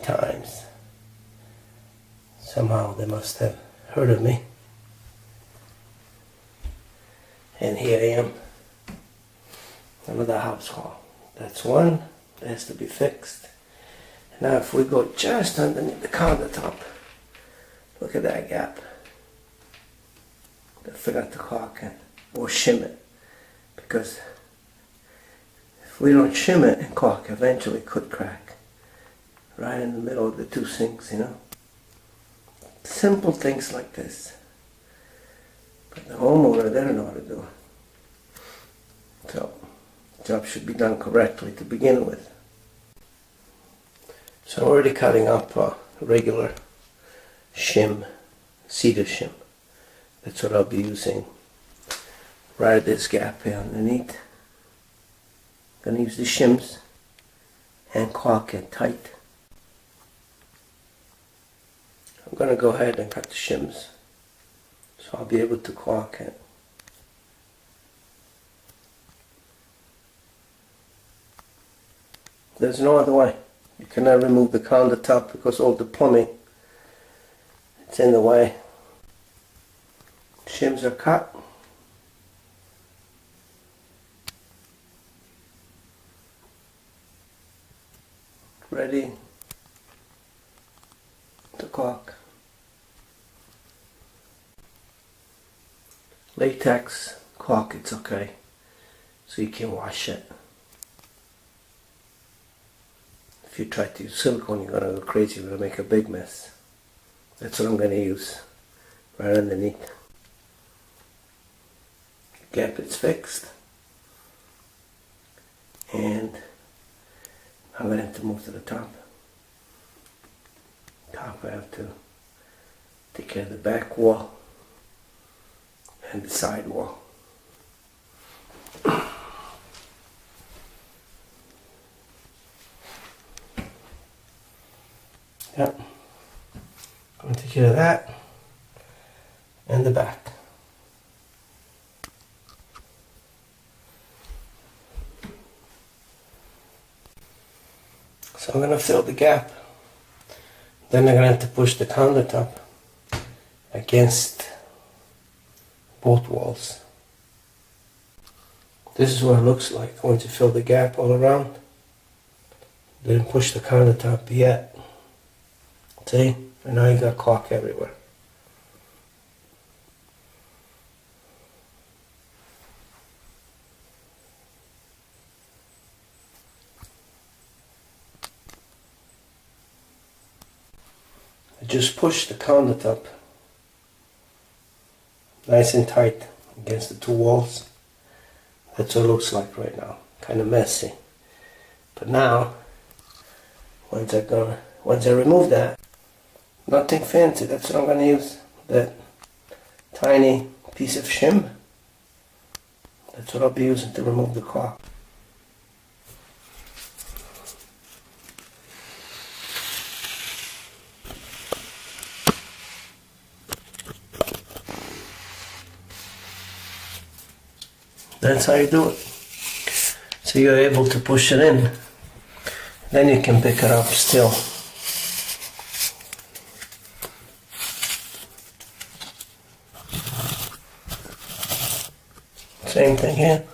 times. Somehow they must have heard of me. And here I am. Another house wall. That's one that has to be fixed. Now if we go just underneath the countertop, look at that gap. I forgot to caulk it or shim it, because if we don't shim it and caulk, eventually it could crack right in the middle of the two sinks, you know. Simple things like this, but the homeowner, they don't know how to do it. So the job should be done correctly to begin with. So I'm already cutting up a regular shim, cedar shim. That's what I'll be using right at this gap here underneath. I'm going to use the shims and caulk it tight. I'm going to go ahead and cut the shims so I'll be able to caulk it. There's no other way. You cannot remove the countertop because all the plumbing, it's in the way. Shims are cut. Ready to caulk. Latex caulk, it's okay, so you can wash it. If you try to use silicone, you're going to go crazy, you're going to make a big mess. That's what I'm going to use right underneath. Gap is fixed, and I'm going to have to move to the top. I have to take care of the back wall and the side wall. Yep, going to take care of that and the back. So I'm going to fill the gap. Then I'm going to have to push the countertop against both walls. This is what it looks like. I'm going to fill the gap all around. Didn't push the countertop yet. See? And now you got caulk everywhere. I just push the countertop nice and tight against the two walls. That's what it looks like right now. Kind of messy. But now, once I remove that, nothing fancy. That's what I'm going to use. That tiny piece of shim. That's what I'll be using to remove the caulk. That's how you do it. So you're able to push it in. Then you can pick it up still. Same thing here.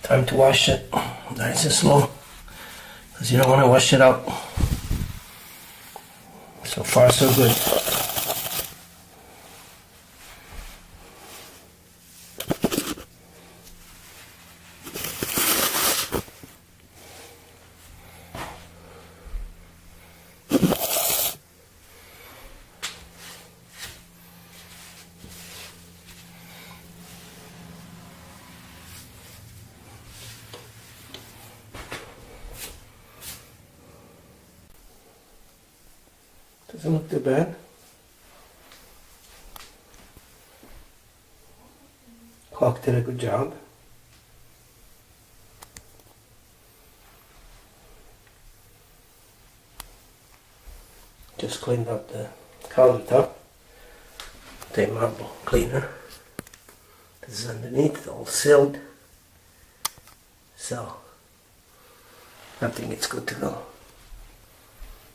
Time to wash it nice and slow, because you don't want to wash it out. So far so good. Doesn't look too bad. Caulk did a good job. Just cleaned up the countertop. The marble cleaner. This is underneath, all sealed. So I think it's good to go.